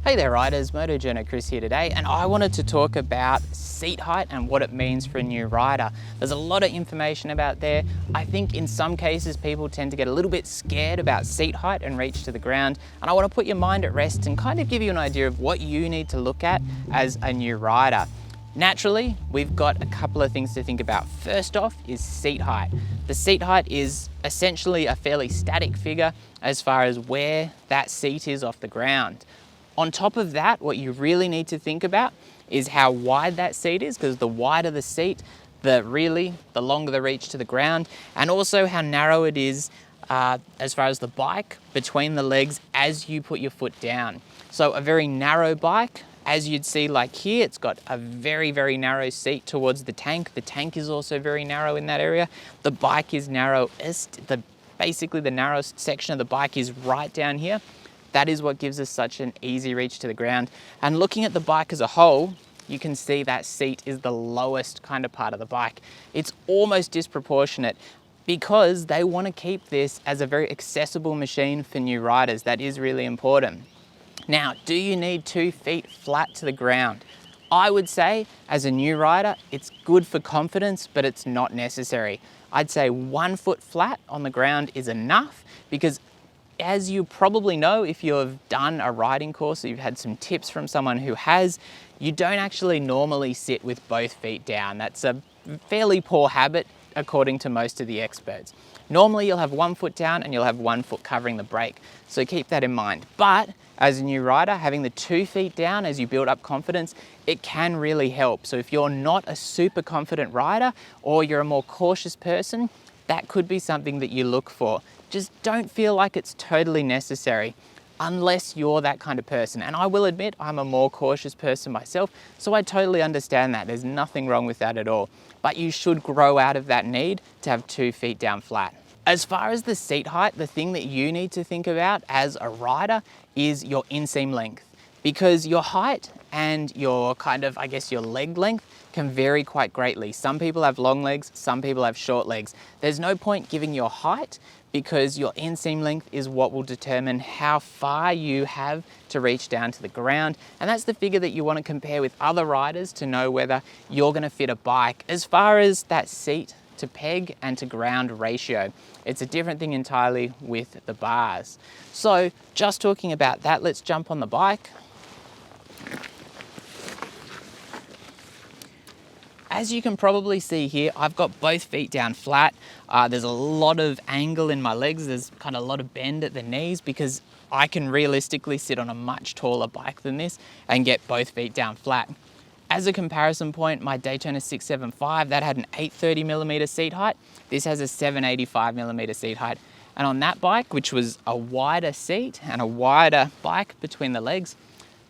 Hey there riders, Moto Journo Kris here today, and I wanted to talk about seat height and what it means for a new rider. There's a lot of information about there. I think in some cases people tend to get a little bit scared about seat height and reach to the ground, and I want to put your mind at rest and kind of give you an idea of what you need to look at as a new rider. Naturally, we've got a couple of things to think about. First off is seat height. The seat height is essentially a fairly static figure as far as where that seat is off the ground. On top of that, what you really need to think about is how wide that seat is, because the wider the seat, the longer the reach to the ground, and also how narrow it is as far as the bike between the legs as you put your foot down. So a very narrow bike, as you'd see like here, it's got a very, very narrow seat towards the tank. The tank is also very narrow in that area. The bike is narrowest. Basically the narrowest section of the bike is right down here. That is what gives us such an easy reach to the ground. And looking at the bike as a whole, you can see that seat is the lowest kind of part of the bike. It's almost disproportionate because they want to keep this as a very accessible machine for new riders. That is really important. Now, do you need 2 feet flat to the ground? I would say as a new rider, it's good for confidence, but it's not necessary. I'd say 1 foot flat on the ground is enough because as you probably know, if you've done a riding course or you've had some tips from someone who has, you don't actually normally sit with both feet down. That's a fairly poor habit according to most of the experts. Normally you'll have 1 foot down and you'll have 1 foot covering the brake. So keep that in mind. But as a new rider, having the 2 feet down as you build up confidence, it can really help. So if you're not a super confident rider or you're a more cautious person, that could be something that you look for. Just don't feel like it's totally necessary unless you're that kind of person. And I will admit, I'm a more cautious person myself, so I totally understand that. There's nothing wrong with that at all. But you should grow out of that need to have 2 feet down flat. As far as the seat height, the thing that you need to think about as a rider is your inseam length. Because your height and your your leg length can vary quite greatly. Some people have long legs, some people have short legs. There's no point giving your height because your inseam length is what will determine how far you have to reach down to the ground. And that's the figure that you want to compare with other riders to know whether you're going to fit a bike. As far as that seat to peg and to ground ratio, it's a different thing entirely with the bars. So just talking about that, let's jump on the bike. As you can probably see here, I've got both feet down flat. There's a lot of angle in my legs. There's kind of a lot of bend at the knees because I can realistically sit on a much taller bike than this and get both feet down flat. As a comparison point, my Daytona 675, that had an 830mm seat height. This has a 785mm seat height. And on that bike, which was a wider seat and a wider bike between the legs,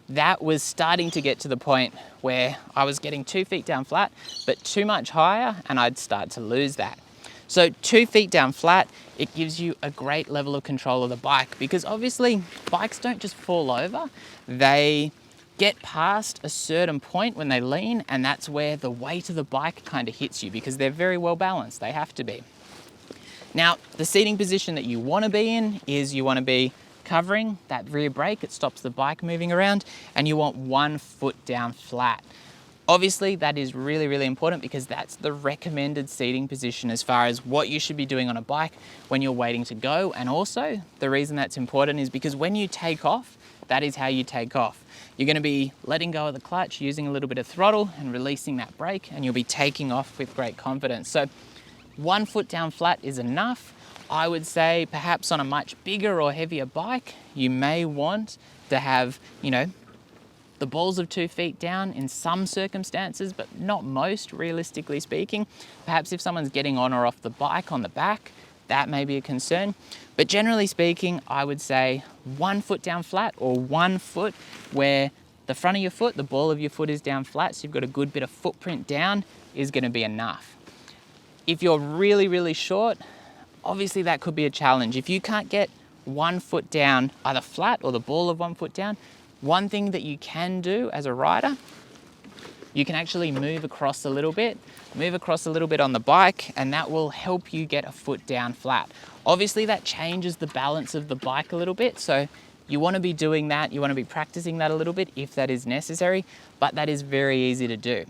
that was starting to get to the point where I was getting 2 feet down flat, but too much higher, and I'd start to lose that. So 2 feet down flat, it gives you a great level of control of the bike because obviously bikes don't just fall over. They get past a certain point when they lean, and that's where the weight of the bike kind of hits you because they're very well balanced. They have to be. Now, the seating position that you want to be in is you want to be covering that rear brake. It stops the bike moving around, and you want 1 foot down flat. Obviously, that is really, really important because that's the recommended seating position as far as what you should be doing on a bike when you're waiting to go. And also, the reason that's important is because when you take off, that is how you take off. You're going to be letting go of the clutch, using a little bit of throttle and releasing that brake, and you'll be taking off with great confidence. So 1 foot down flat is enough. I would say perhaps on a much bigger or heavier bike, you may want to have, the balls of 2 feet down in some circumstances, but not most, realistically speaking. Perhaps if someone's getting on or off the bike on the back, that may be a concern. But generally speaking, I would say 1 foot down flat or 1 foot where the front of your foot, the ball of your foot is down flat, so you've got a good bit of footprint down, is going to be enough. If you're really, really short, obviously that could be a challenge. If you can't get 1 foot down, either flat or the ball of 1 foot down, one thing that you can do as a rider, you can actually move across a little bit on the bike, and that will help you get a foot down flat. Obviously that changes the balance of the bike a little bit, so You want to be doing that, you want to be practicing that a little bit if that is necessary, but that is very easy to do.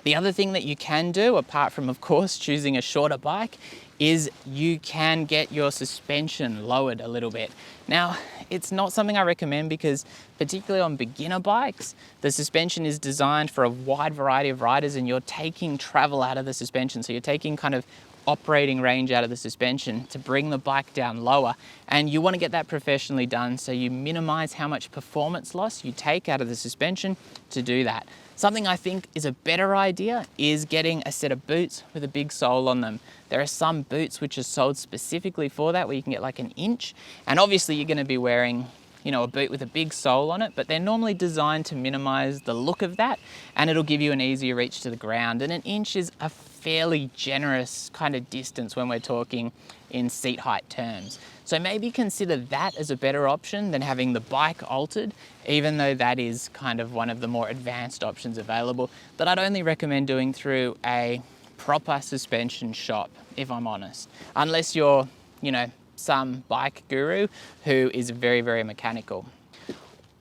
The other thing that you can do, apart from of course choosing a shorter bike, is you can get your suspension lowered a little bit. Now, it's not something I recommend because particularly on beginner bikes, the suspension is designed for a wide variety of riders and you're taking travel out of the suspension. So you're taking kind of operating range out of the suspension to bring the bike down lower, and you want to get that professionally done so you minimize how much performance loss you take out of the suspension to do that. Something I think is a better idea is getting a set of boots with a big sole on them. There are some boots which are sold specifically for that, where you can get like an inch, and obviously you're going to be wearing, you know, a boot with a big sole on it, but they're normally designed to minimize the look of that, and it'll give you an easier reach to the ground. And an inch is a fairly generous kind of distance when we're talking in seat height terms. So maybe consider that as a better option than having the bike altered, even though that is kind of one of the more advanced options available that I'd only recommend doing through a proper suspension shop, if I'm honest. Unless you're, you know, some bike guru who is very, very mechanical.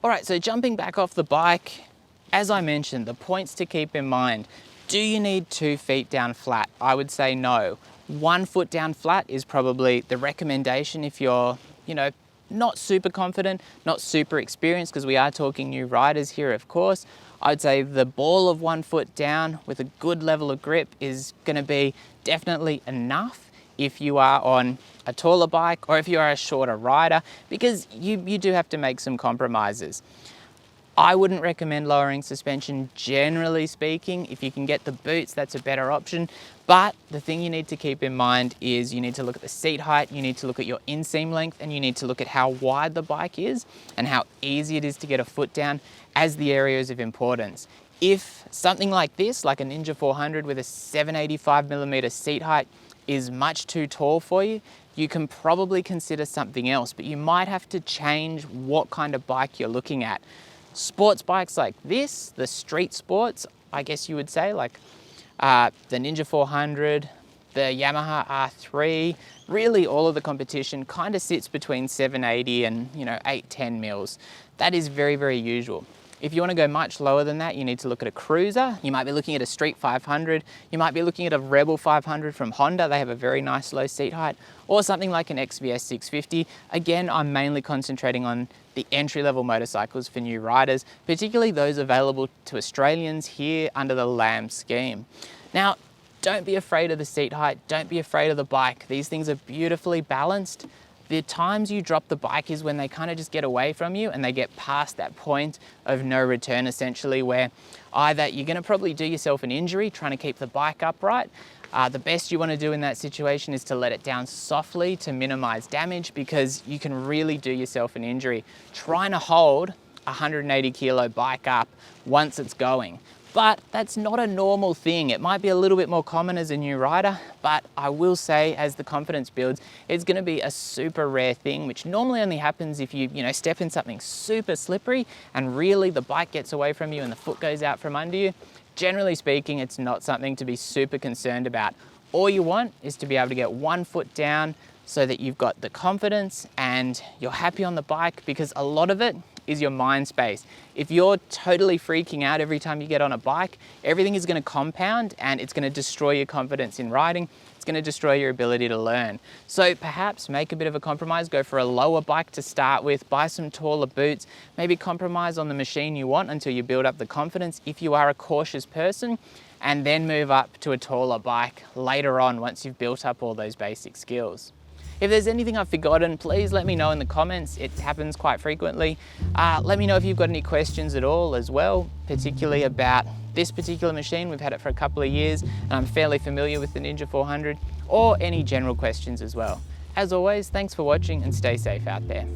All right, so jumping back off the bike, as I mentioned, the points to keep in mind. Do you need 2 feet down flat? I would say no. 1 foot down flat is probably the recommendation if you're, you know, not super confident, not super experienced, because we are talking new riders here, of course. I'd say the ball of 1 foot down with a good level of grip is going to be definitely enough if you are on a taller bike or if you are a shorter rider, because you do have to make some compromises. I wouldn't recommend lowering suspension, generally speaking. If you can get the boots, that's a better option. But the thing you need to keep in mind is you need to look at the seat height, you need to look at your inseam length, and you need to look at how wide the bike is and how easy it is to get a foot down as the areas of importance. If something like this, like a Ninja 400 with a 785mm seat height, is much too tall for you, you can probably consider something else, but you might have to change what kind of bike you're looking at. Sports bikes like this, the street sports, I guess you would say, like the Ninja 400, the Yamaha R3, really all of the competition kind of sits between 780 and 810 mils. That is very, very usual. If you want to go much lower than that, you need to look at a cruiser. You might be looking at a Street 500. You might be looking at a Rebel 500 from Honda. They have a very nice low seat height. Or something like an XVS 650. Again, I'm mainly concentrating on the entry-level motorcycles for new riders, particularly those available to Australians here under the LAM scheme. Now, don't be afraid of the seat height. Don't be afraid of the bike. These things are beautifully balanced. The times you drop the bike is when they kind of just get away from you and they get past that point of no return, essentially, where either you're going to probably do yourself an injury trying to keep the bike upright. The best you want to do in that situation is to let it down softly to minimize damage, because you can really do yourself an injury trying to hold a 180 kilo bike up once it's going. But that's not a normal thing. It might be a little bit more common as a new rider, but I will say as the confidence builds, it's gonna be a super rare thing, which normally only happens if you step in something super slippery and really the bike gets away from you and the foot goes out from under you. Generally speaking, it's not something to be super concerned about. All you want is to be able to get 1 foot down so that you've got the confidence and you're happy on the bike, because a lot of it is your mind space. If you're totally freaking out every time you get on a bike, everything is going to compound and it's going to destroy your confidence in riding. It's going to destroy your ability to learn. So perhaps make a bit of a compromise, go for a lower bike to start with, buy some taller boots, maybe compromise on the machine you want until you build up the confidence if you are a cautious person, and then move up to a taller bike later on once you've built up all those basic skills. If there's anything I've forgotten, please let me know in the comments. It happens quite frequently. Let me know if you've got any questions at all as well, particularly about this particular machine. We've had it for a couple of years and I'm fairly familiar with the Ninja 400, or any general questions as well. As always, thanks for watching and stay safe out there.